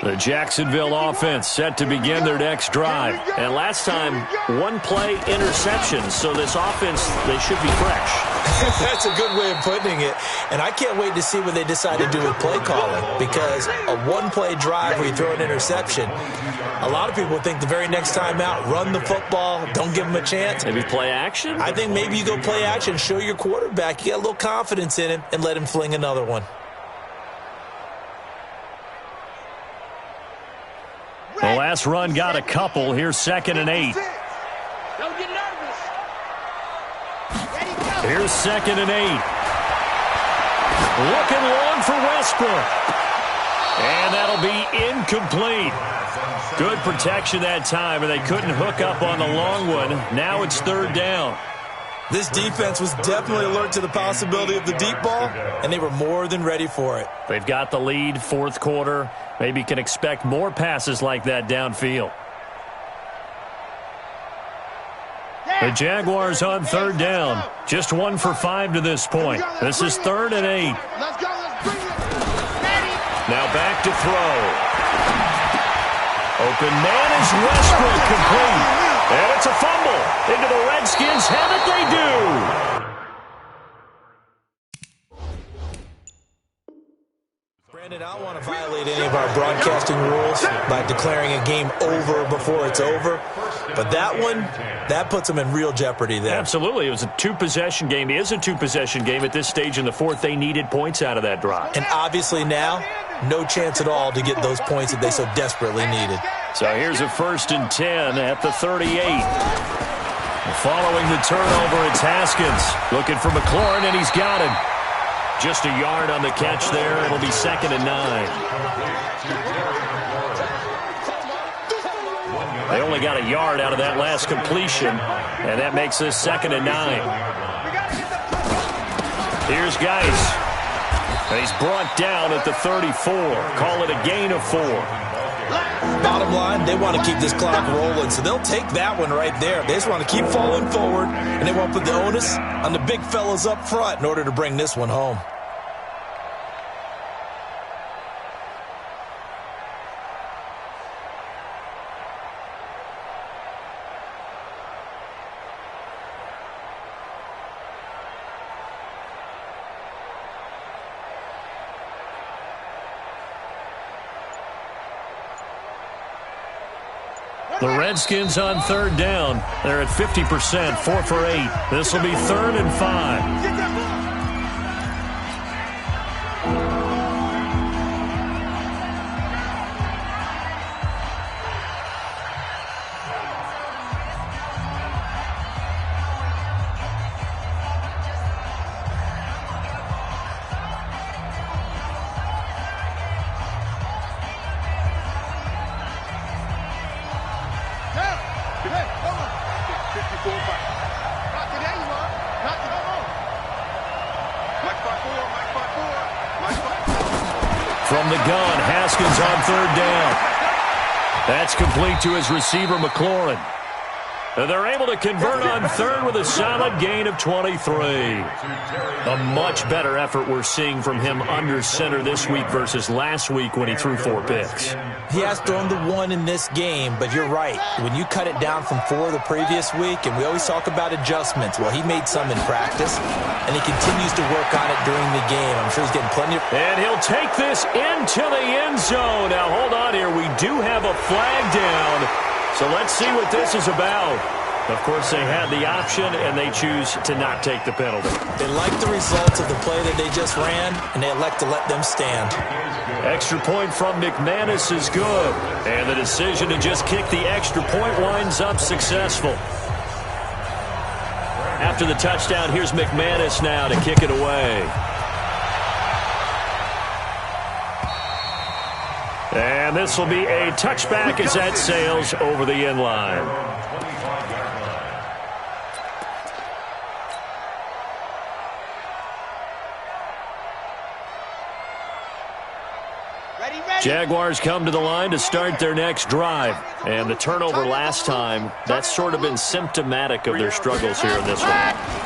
[SPEAKER 1] The Jacksonville offense set to begin their next drive.
[SPEAKER 5] And last time, one play interception. So this offense, they should be fresh.
[SPEAKER 3] That's a good way of putting it. And I can't wait to see what they decide to do with play calling, because a one-play drive where you throw an interception, a lot of people think the very next time out, run the football, don't give them a chance.
[SPEAKER 5] Maybe play action?
[SPEAKER 3] I think maybe you go play action, show your quarterback, you got a little confidence in him, and let him fling another one.
[SPEAKER 1] The last run got a couple. Here's 2nd and 8.
[SPEAKER 2] Don't get nervous.
[SPEAKER 1] Here's 2nd and 8. Looking long for Westbrook. And that'll be incomplete. Good protection that time, and they couldn't hook up on the long one. Now it's 3rd down.
[SPEAKER 3] This defense was definitely alert to the possibility of the deep ball, and they were more than ready for it.
[SPEAKER 1] They've got the lead, 4th quarter. Maybe can expect more passes like that downfield. The Jaguars on 3rd down. Just 1 for 5 to this point. This is 3rd and 8.
[SPEAKER 2] Let's go. Let's bring it.
[SPEAKER 1] Now back to throw. Open man is Westbrook, complete. And it's a fumble. Into the Redskins have it, they do.
[SPEAKER 3] Brandon, I don't want to violate any of our broadcasting rules by declaring a game over before it's over. But that one, that puts them in real jeopardy there.
[SPEAKER 1] Absolutely. It was a 2-possession game. It is a 2-possession game at this stage in the 4th. They needed points out of that drive.
[SPEAKER 3] And obviously now, no chance at all to get those points that they so desperately needed.
[SPEAKER 1] So here's a 1st and 10 at the 38. Following the turnover, it's Haskins. Looking for McLaurin, and he's got him. Just a yard on the catch there. It'll be 2nd and 9. They only got a yard out of that last completion, and that makes this 2nd and 9. Here's Geis. And he's brought down at the 34. Call it a gain of 4.
[SPEAKER 3] Bottom line, they want to keep this clock rolling, so they'll take that one right there. They just want to keep falling forward, and they want to put the onus on the big fellas up front in order to bring this one home.
[SPEAKER 1] The Redskins on 3rd down. They're at 50%, 4 for 8. This will be 3rd and 5. From the gun, Haskins on 3rd down. That's complete to his receiver, McLaurin. And they're able to convert on 3rd with a solid gain of 23. A much better effort we're seeing from him under center this week versus last week when he threw 4 picks.
[SPEAKER 3] He has thrown the 1 in this game, but you're right. When you cut it down from 4 the previous week, and we always talk about adjustments, well, he made some in practice, and he continues to work on it during the game. I'm sure he's getting plenty of...
[SPEAKER 1] And he'll take this into the end zone. Now, hold on here. We do have a flag down. So let's see what this is about. Of course, they had the option, and they choose to not take the penalty.
[SPEAKER 3] They like the results of the play that they just ran, and they elect to let them stand.
[SPEAKER 1] Extra point from McManus is good. And the decision to just kick the extra point winds up successful. After the touchdown, here's McManus now to kick it away. And this will be a touchback as that sails over the end line.
[SPEAKER 2] Ready?
[SPEAKER 1] Jaguars come to the line to start their next drive. And the turnover last time, that's sort of been symptomatic of their struggles here in this one.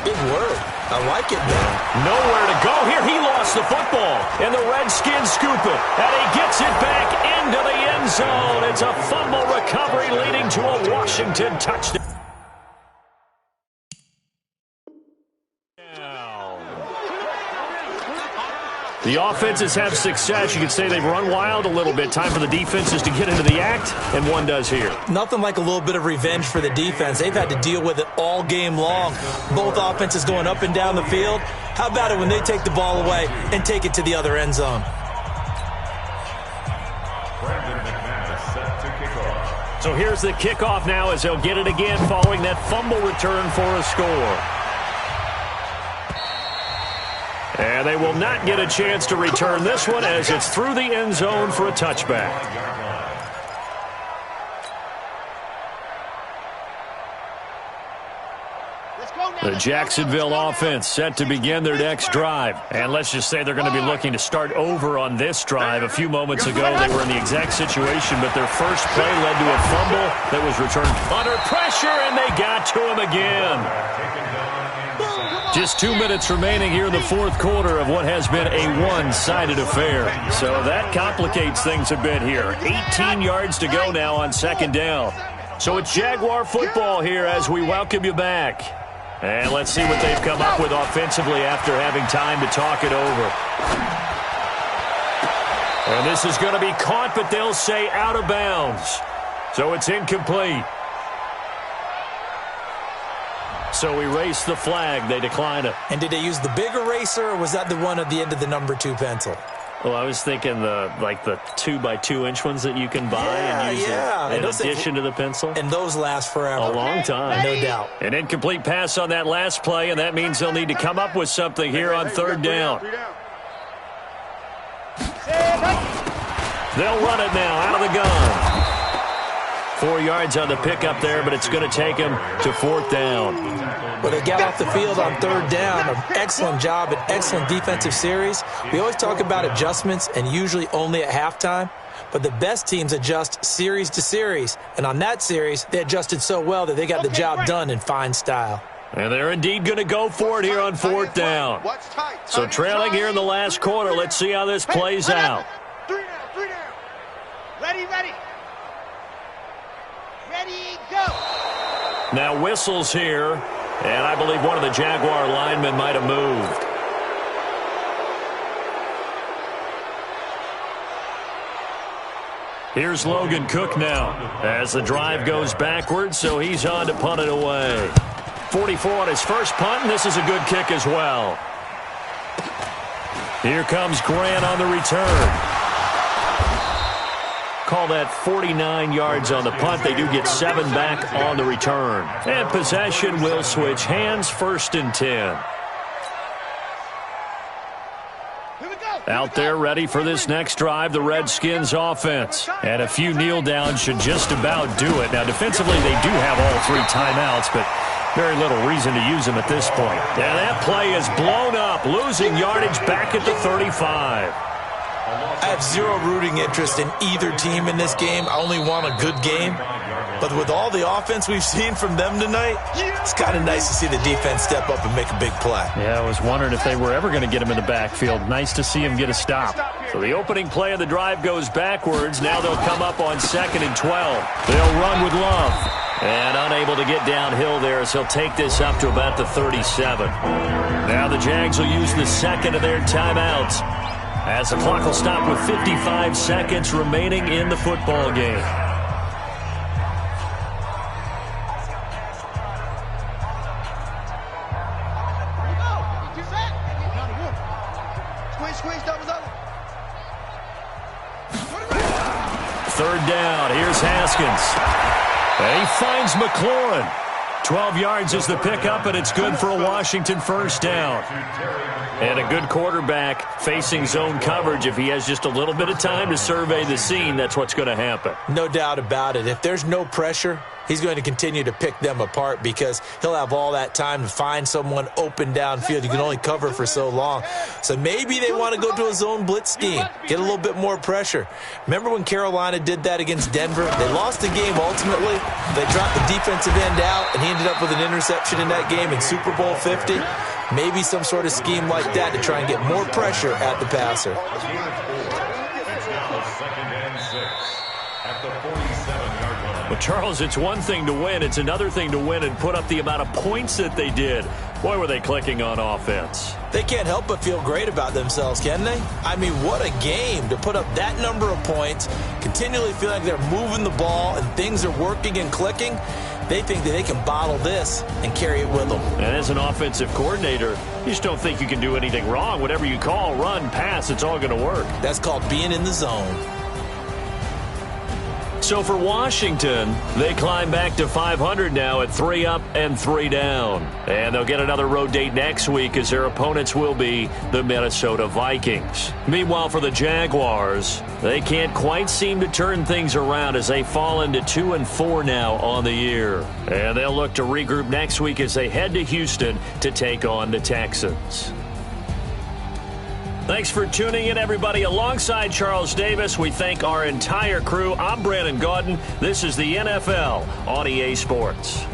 [SPEAKER 3] Big word. I like it, man.
[SPEAKER 1] Nowhere to go here. He lost the football. And the Redskins scoop it. And he gets it back into the end zone. It's a fumble recovery leading to a Washington touchdown. The offenses have success. You could say they've run wild a little bit. Time for the defenses to get into the act, and one does here.
[SPEAKER 3] Nothing like a little bit of revenge for the defense. They've had to deal with it all game long. Both offenses going up and down the field. How about it when they take the ball away and take it to the other end zone?
[SPEAKER 1] So here's the kickoff now as they'll get it again following that fumble return for a score. And they will not get a chance to return this one as it's through the end zone for a touchback. The Jacksonville offense set to begin their next drive. And let's just say they're going to be looking to start over on this drive. A few moments ago, they were in the exact situation, but their first play led to a fumble that was returned under pressure, and they got to him again. Just 2 minutes remaining here in the fourth quarter of what has been a one-sided affair. So that complicates things a bit here. 18 yards to go now on second down. So it's Jaguar football here as we welcome you back. And let's see what they've come up with offensively after having time to talk it over. And this is going to be caught, but they'll say out of bounds. So it's incomplete. So we race the flag. They decline it.
[SPEAKER 3] And did they use the big eraser, or was that the one at the end of the number 2 pencil?
[SPEAKER 1] Well, I was thinking the 2x2-inch ones that you can buy and use in addition to the pencil.
[SPEAKER 3] And those last forever.
[SPEAKER 1] A long time.
[SPEAKER 3] No doubt.
[SPEAKER 1] An incomplete pass on that last play, and that means they'll need to come up with something here on third down. They'll run it now out of the gun. 4 yards on the pickup there, but it's going to take him to fourth down.
[SPEAKER 3] Well, they got off the field on third down. An excellent job, an excellent defensive series. We always talk about adjustments, and usually only at halftime. But the best teams adjust series to series. And on that series, they adjusted so well that they got the job done in fine style.
[SPEAKER 1] And they're indeed going to go for it here on fourth down. So trailing here in the last quarter, let's see how this plays out.
[SPEAKER 2] 3 down. Ready. Ready, go.
[SPEAKER 1] Now whistles here, and I believe one of the Jaguar linemen might have moved. Here's Logan Cook now as the drive goes backwards, so he's on to punt it away. 44 on his first punt, and this is a good kick as well. Here comes Grant on the return. Call that 49 yards on the punt. They do get 7 back on the return. And possession will switch hands, 1st and 10. Out there ready for this next drive, the Redskins offense. And a few kneel downs should just about do it. Now, defensively, they do have all 3 timeouts, but very little reason to use them at this point. And that play is blown up, losing yardage back at the 35.
[SPEAKER 3] I have zero rooting interest in either team in this game. I only want a good game. But with all the offense we've seen from them tonight, it's kind of nice to see the defense step up and make a big play.
[SPEAKER 1] Yeah, I was wondering if they were ever going to get him in the backfield. Nice to see him get a stop. So the opening play of the drive goes backwards. Now they'll come up on 2nd and 12. They'll run with Love. And unable to get downhill there, so he'll take this up to about the 37. Now the Jags will use the second of their timeouts, as the clock will stop with 55 seconds remaining in the football game. Third down, here's Haskins. And he finds McLaurin. 12 yards is the pickup, and it's good for a Washington first down. And a good quarterback facing zone coverage. If he has just a little bit of time to survey the scene, that's what's going to happen.
[SPEAKER 3] No doubt about it. If there's no pressure, he's going to continue to pick them apart because he'll have all that time to find someone open downfield. You can only cover for so long. So maybe they want to go to a zone blitz scheme, get a little bit more pressure. Remember when Carolina did that against Denver? They lost the game ultimately. They dropped the defensive end out, and he ended up with an interception in that game in Super Bowl 50. Maybe some sort of scheme like that to try and get more pressure at the passer.
[SPEAKER 1] Well, Charles, it's one thing to win. It's another thing to win and put up the amount of points that they did. Boy, were they clicking on offense.
[SPEAKER 3] They can't help but feel great about themselves, can they? I mean, what a game to put up that number of points, continually feel like they're moving the ball and things are working and clicking. They think that they can bottle this and carry it with them.
[SPEAKER 1] And as an offensive coordinator, you just don't think you can do anything wrong. Whatever you call, run, pass, it's all going to work.
[SPEAKER 3] That's called being in the zone.
[SPEAKER 1] So for Washington, they climb back to 500 now at 3 up and 3 down. And they'll get another road date next week as their opponents will be the Minnesota Vikings. Meanwhile, for the Jaguars, they can't quite seem to turn things around as they fall into 2-4 now on the year. And they'll look to regroup next week as they head to Houston to take on the Texans. Thanks for tuning in, everybody. Alongside Charles Davis, we thank our entire crew. I'm Brandon Gaudin. This is the NFL on EA Sports.